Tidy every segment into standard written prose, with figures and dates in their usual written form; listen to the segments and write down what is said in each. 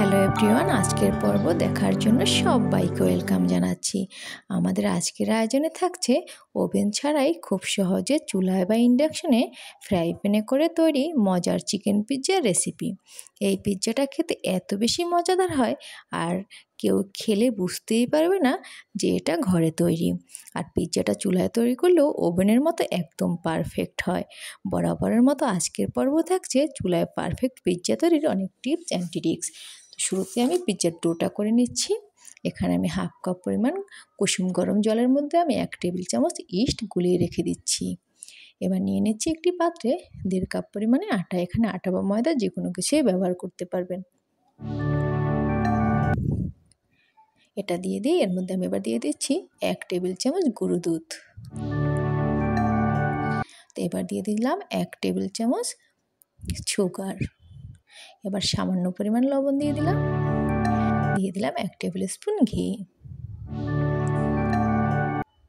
Hello everyone, আজকের পর্ব দেখার জন্য সবাইকে ওয়েলকাম জানাচ্ছি। আমাদের আজকের আয়োজনে থাকছে ওভেন ছাড়াই খুব সহজে চুলায় বা ইন্ডাকশনে ফ্রাই প্যানে করে তৈরি মজার চিকেন পিৎজার রেসিপি। এই পিৎজাটা খেতে এত বেশি মজাদার হয় আর কেউ খেলে বুঝতেই পারবে না যে এটা ঘরে তৈরি। আর পিৎজাটা চুলায় তৈরি করলেও ওভেনের মতো একদম পারফেক্ট হয়। বরাবরের মতো আজকের পর্ব থাকছে চুলায় পারফেক্ট পিৎজা তৈরির অনেক টিপস অ্যান্ড ট্রিক্স। শুরুতে আমি পিৎজার ডোটা করে নিচ্ছি। এখানে আমি হাফ কাপ পরিমাণ কুসুম গরম জলের মধ্যে আমি 1 টেবিল চামচ ইস্ট গুলিয়ে রেখে দিচ্ছি। এবার নিয়ে নিচ্ছি একটি পাত্রে 1.5 কাপ পরিমাণে আটা। এখানে আটা বা ময়দা যে কোনো কিছুই ব্যবহার করতে পারবেন। এটা দিয়ে দিই। এর মধ্যে আমি এবার দিয়ে দিচ্ছি 1 টেবিল চামচ গুঁড়ো দুধ। তো এবার দিয়ে দিলাম 1 টেবিল চামচ সুগার। এবার সামান্য পরিমাণ লবণ দিয়ে দিলাম। দিয়ে দিলাম 1 টেবিল স্পুন ঘি।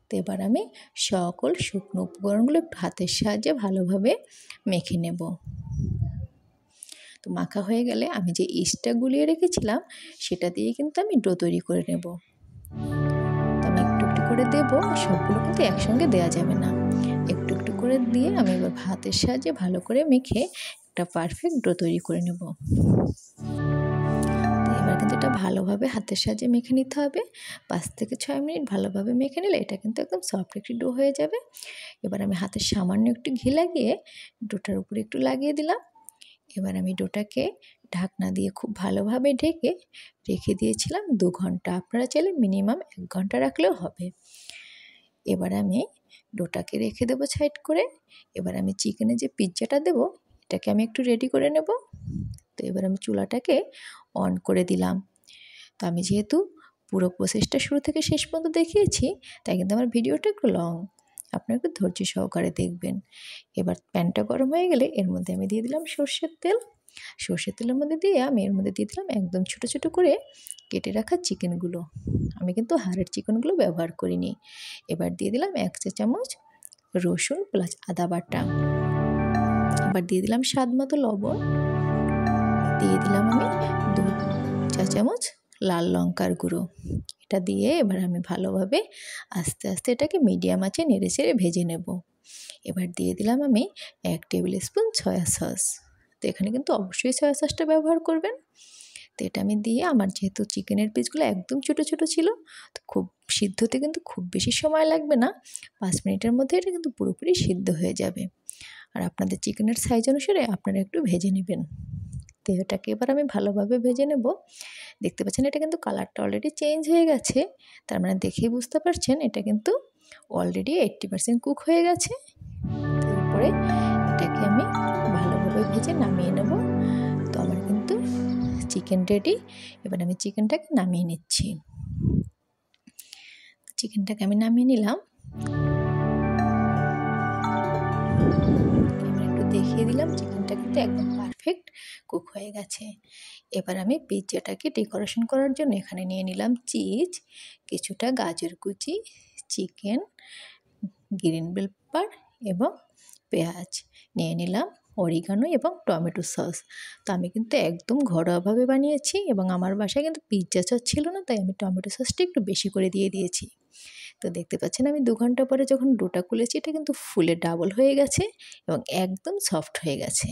তো এবার আমি সকল শুকনো উপকরণগুলো একটু হাতের সাহায্যে ভালোভাবে মেখে নেব। তো মাখা হয়ে গেলে আমি যে ইস্টটা গুলিয়ে রেখেছিলাম সেটা দিয়ে কিন্তু আমি ডো তৈরি করে নেব। তো আমি একটু একটু করে দেবো, সবগুলো কিন্তু একসঙ্গে দেওয়া যাবে না। একটু একটু করে দিয়ে আমি এবার হাতের সাহায্যে ভালো করে মেখে একটা পারফেক্ট ডো তৈরি করে নেব। এবার কিন্তু এটা ভালোভাবে হাতের সাহায্যে মেখে নিতে হবে। 5 থেকে 6 মিনিট ভালোভাবে মেখে নিলে এটা কিন্তু একদম সফট একটি ডো হয়ে যাবে। এবার আমি হাতে সামান্য একটু ঘি লাগিয়ে ডোটার উপরে একটু লাগিয়ে দিলাম। এবার আমি ডোটাকে ঢাকনা দিয়ে খুব ভালোভাবে ঢেকে রেখে দিয়েছিলাম 2 ঘন্টা। আপনারা চাইলে মিনিমাম 1 ঘন্টা রাখলেও হবে। এবার আমি ডোটাকে রেখে দেবো সাইড করে। এবার আমি চিকেনে যে পিৎজাটা দেবো এটাকে আমি একটু রেডি করে নেব। তো এবার আমি চুলাটাকে অন করে দিলাম। তো আমি যেহেতু পুরো প্রসেসটা শুরু থেকে শেষ পর্যন্ত দেখিয়েছি তাই কিন্তু আমার ভিডিওটা একটু লং, আপনারা একটু ধৈর্য সহকারে দেখবেন। এবার প্যানটা গরম হয়ে গেলে এর মধ্যে আমি দিয়ে দিলাম সর্ষের তেল। সর্ষের তেলের মধ্যে দিয়ে আমি এর মধ্যে দিয়ে দিলাম একদম ছোটো ছোটো করে কেটে রাখা চিকেনগুলো। আমি কিন্তু হাড়ের চিকেনগুলো ব্যবহার করিনি। এবার দিয়ে দিলাম 1 চা চামচ রসুন প্লাস আদা বাটা। এবার দিয়ে দিলাম স্বাদ মতো লবণ। দিয়ে দিলাম আমি 2 চা চামচ লাল লঙ্কার গুঁড়ো। এটা দিয়ে এবার আমি ভালোভাবে আস্তে আস্তে এটাকে মিডিয়াম আঁচে নেড়ে চেড়ে ভেজে নেব। এবার দিয়ে দিলাম আমি 1 টেবিল স্পুন সয়া সস। তো এখানে কিন্তু অবশ্যই সয়া সসটা ব্যবহার করবেন। তো এটা আমি দিয়ে আমার যেহেতু চিকেনের পিসগুলো একদম ছোটো ছোটো ছিল তো খুব সিদ্ধতে কিন্তু খুব বেশি সময় লাগবে না। 5 মিনিটের মধ্যে এটা কিন্তু পুরোপুরি সিদ্ধ হয়ে যাবে। আর আপনাদের চিকেনের সাইজ অনুসারে আপনারা একটু ভেজে নেবেন। তো এটাকে এবার আমি ভালোভাবে ভেজে নেব। দেখতে পাচ্ছেন এটা কিন্তু কালারটা অলরেডি চেঞ্জ হয়ে গেছে। তার মানে দেখেই বুঝতে পারছেন এটা কিন্তু অলরেডি 80% কুক হয়ে গেছে। তারপরে এটাকে আমি ভালোভাবে ভেজে নামিয়ে নেব। তো আমার কিন্তু চিকেন রেডি। এবার আমি চিকেনটাকে নামিয়ে নিচ্ছি। চিকেনটাকে আমি নামিয়ে নিলাম। এবার একটু দেখিয়ে দিলাম চিকেনটা কিন্তু একদম পারফেক্ট কুক হয়ে গেছে। এবার আমি পিৎজাটাকে ডেকোরেশন করার জন্য এখানে নিয়ে নিলাম চিজ, কিছুটা গাজর কুচি, চিকেন, গ্রিন বেল পেপার এবং পেঁয়াজ, নিয়ে নিলাম অরিগানো এবং টমেটো সস। তো আমি কিন্তু একদম ঘরোয়াভাবে বানিয়েছি এবং আমার বাসায় কিন্তু পিৎজা সস ছিল না, তাই আমি টমেটো সসটা একটু বেশি করে দিয়ে দিয়েছি। তো দেখতে পাচ্ছেন আমি 2 ঘন্টা পরে যখন ডোটা খুলেছি এটা কিন্তু ফুলে ডাবল হয়ে গেছে এবং একদম সফট হয়ে গেছে।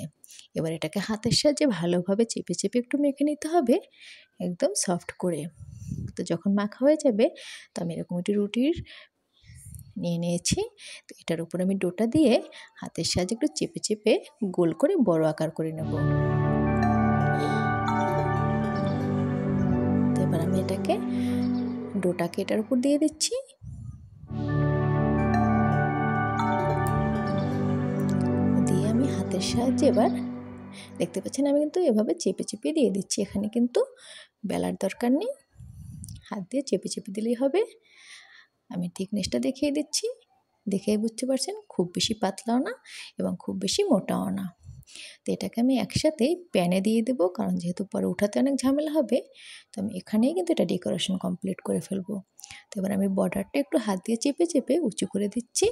এবার এটাকে হাতের সাহায্যে ভালোভাবে চেপে চেপে একটু মেখে নিতে হবে একদম সফট করে। তো যখন মাখা হয়ে যাবে তো আমি এরকম একটি রুটির নিয়ে নিয়েছি। তো এটার উপর আমি ডোটা দিয়ে হাতের সাহায্যে একটু চেপে চেপে গোল করে বড় আকার করে নেব। তো এবার আমি ডোটাকে এটার উপর দিয়ে দিচ্ছি। দিয়ে আমি হাতের সাহায্যে এবার দেখতে পাচ্ছেন আমি কিন্তু এভাবে চেপে চেপে দিয়ে দিচ্ছি। এখানে কিন্তু বেলার দরকার নেই, হাত দিয়ে চেপে চেপে দিলেই হবে। আমি থিকনেসটা দেখিয়ে দিচ্ছি, দেখেই বুঝতে পারছেন খুব বেশি পাতলাও না এবং খুব বেশি মোটাও না। তো এটাকে আমি একসাথেই প্যানে দিয়ে দেবো, কারণ যেহেতু পরে উঠাতে অনেক ঝামেলা হবে। তো আমি এখানেই কিন্তু এটা ডেকোরেশন কমপ্লিট করে ফেলবো। তো এবার আমি বর্ডারটা একটু হাত দিয়ে চেপে চেপে উঁচু করে দিচ্ছি,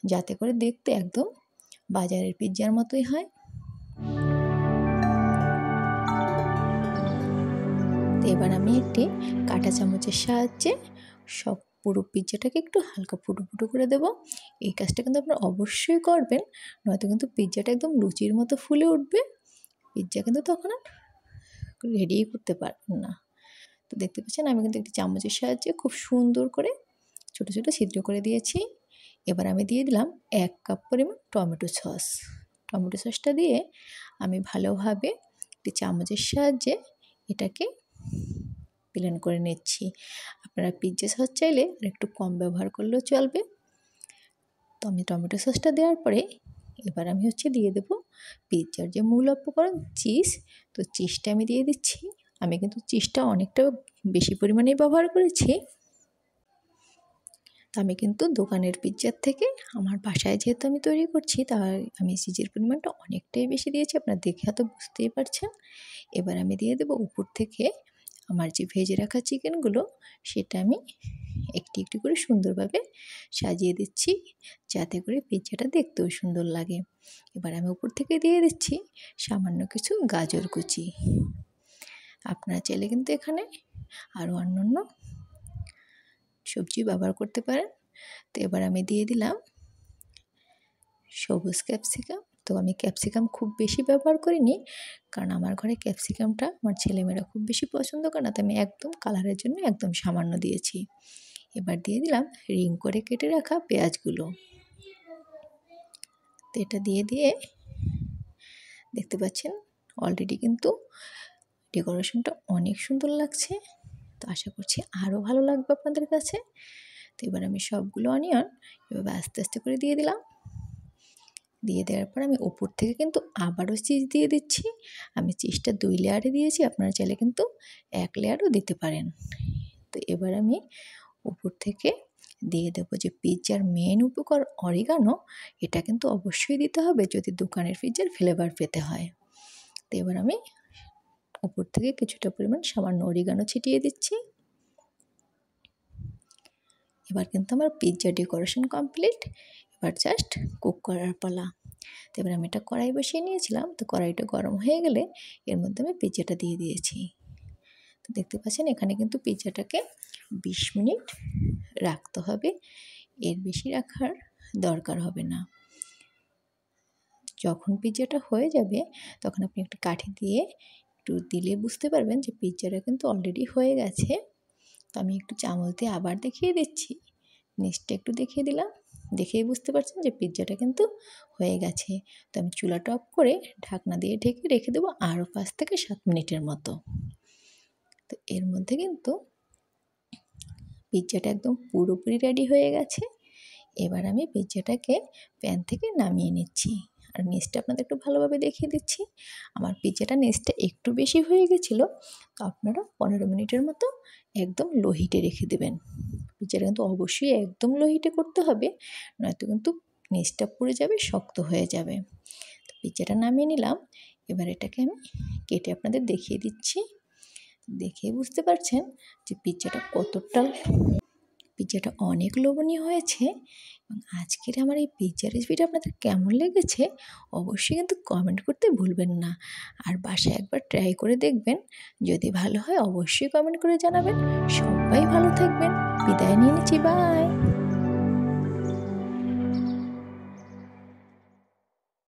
যাতে করে দেখতে একদম বাজারের পিৎজার মতোই হয়। এবার আমি একটি কাঁটা চামচের সাহায্যে সব পুরো পিৎজাটাকে একটু হালকা ফুটো ফুটো করে দেব। এই কাজটা কিন্তু আপনারা অবশ্যই করবেন, নয়তো কিন্তু পিৎজাটা একদম লুচির মতো ফুলে উঠবে। পিৎজা কিন্তু তখন আর রেডিই করতে পারবেন না। তো দেখতে পাচ্ছেন আমি কিন্তু একটি চামচের সাহায্যে খুব সুন্দর করে ছোটো ছোটো ছিদ্র করে দিয়েছি। এবার আমি দিয়ে দিলাম 1 কাপ পরিমাণ টমেটো সস। টমেটো সসটা দিয়ে আমি ভালোভাবে একটি চামচের সাহায্যে এটাকে ব্লেন্ড করে নিচ্ছি। আপনারা পিৎজা সস চাইলে আর একটু কম ব্যবহার করলেও চলবে। তো আমি টমেটো সসটা দেওয়ার পরে এবার আমি দিয়ে দেবো পিৎজার যে মূল উপকরণ চিজ। তো চিজটা আমি দিয়ে দিচ্ছি। আমি কিন্তু চিজটা অনেকটা বেশি পরিমাণেই ব্যবহার করেছি। তো আমি কিন্তু দোকানের পিৎজার থেকে আমার বাসায় যেহেতু আমি তৈরি করছি, তাই আমি চিজের পরিমাণটা অনেকটাই বেশি দিয়েছি, আপনারা দেখে হয়তো বুঝতেই পারছেন। এবার আমি দিয়ে দেবো উপর থেকে আমার যে ভেজে রাখা চিকেনগুলো, সেটা আমি একটি একটি করে সুন্দরভাবে সাজিয়ে দিচ্ছি, যাতে করে পিৎজাটা দেখতেও সুন্দর লাগে। এবার আমি উপর থেকে দিয়ে দিচ্ছি সামান্য কিছু গাজর কুচি। আপনারা চাইলে কিন্তু এখানে আরও অন্যান্য সবজি ব্যবহার করতে পারেন। তো এবার আমি দিয়ে দিলাম সবুজ ক্যাপসিকাম। তো আমি ক্যাপসিকাম খুব বেশি ব্যবহার করিনি, কারণ আমার ঘরে ক্যাপসিকামটা আমার ছেলেমেয়েরা খুব বেশি পছন্দ করে না, তো আমি একদম কালারের জন্য একদম সামান্য দিয়েছি। এবার দিয়ে দিলাম রিং করে কেটে রাখা পেঁয়াজগুলো। তো এটা দিয়ে দেখতে পাচ্ছেন অলরেডি কিন্তু ডেকোরেশনটা অনেক সুন্দর লাগছে। তো আশা করছি আরও ভালো লাগবে আপনাদের কাছে। তো এবার আমি সবগুলো অনিয়ন এভাবে আস্তে আস্তে করে দিয়ে দিলাম। দিয়ে দেওয়ার পর আমি উপর থেকে কিন্তু আবারও চিজ দিয়ে দিচ্ছি। আমি চিজটা 2 লেয়ারে দিয়েছি, আপনারা চাইলে কিন্তু 1 লেয়ারও দিতে পারেন। তো এবার আমি উপর থেকে দিয়ে দেবো যে পিৎজার মেন উপকরণ অরিগানো। এটা কিন্তু অবশ্যই দিতে হবে যদি দোকানের পিৎজার ফ্লেভার পেতে হয়। তো এবার আমি উপর থেকে কিছুটা পরিমাণ সামান্য অরিগানো ছিটিয়ে দিচ্ছি। এবার কিন্তু আমার পিৎজা ডেকোরেশন কমপ্লিট। এবার জাস্ট কুক করার পালা। তো এবার আমি এটা কড়াই বসিয়ে নিয়েছিলাম। তো কড়াইটা গরম হয়ে গেলে এর মধ্যে আমি পিৎজাটা দিয়ে দিয়েছি। তো দেখতে পাচ্ছেন এখানে কিন্তু পিৎজাটাকে 20 মিনিট রাখতে হবে, এর বেশি রাখার দরকার হবে না। যখন পিৎজাটা হয়ে যাবে তখন আপনি একটা কাঠি দিয়ে একটু দিলে বুঝতে পারবেন যে পিৎজাটা কিন্তু অলরেডি হয়ে গেছে। তো আমি একটু চামচ দিয়ে আবার দেখিয়ে দিচ্ছি, নিচটা একটু দেখিয়ে দিলাম, দেখেই বুঝতে পারছেন যে পিৎজাটা কিন্তু হয়ে গেছে। তো আমি চুলাটা অফ করে ঢাকনা দিয়ে ঢেকে রেখে দেবো আরও 5 থেকে 7 মিনিটের মতো। তো এর মধ্যে কিন্তু পিৎজাটা একদম পুরোপুরি রেডি হয়ে গেছে। এবার আমি পিৎজাটাকে প্যান থেকে নামিয়ে নিচ্ছি। আর নিচটা আপনাদের একটু ভালোভাবে দেখিয়ে দিচ্ছি। আমার পিৎজাটা নিচটা একটু বেশি হয়ে গেছিলো, তো আপনারা 15 মিনিটের মতো একদম লো হিটে রেখে দেবেন। পিৎজাটা কিন্তু অবশ্যই একদম লো হিটে করতে হবে, নয়তো কিন্তু নিচটা পুড়ে যাবে, শক্ত হয়ে যাবে। তো পিৎজাটা নামিয়ে নিলাম। এবার এটাকে আমি কেটে আপনাদের দেখিয়ে দিচ্ছি। দেখেই বুঝতে পারছেন যে পিৎজাটা অনেক লোভনীয় হয়েছে। এবং আজকের আমার এই পিৎজা রেসিপিটা আপনাদের কেমন লেগেছে অবশ্যই কিন্তু কমেন্ট করতে ভুলবেন না। আর বাসায় একবার ট্রাই করে দেখবেন, যদি ভালো হয় অবশ্যই কমেন্ট করে জানাবেন। সবাই ভালো থাকবেন, বিদায় নিয়ে নিচ্ছি, বাই।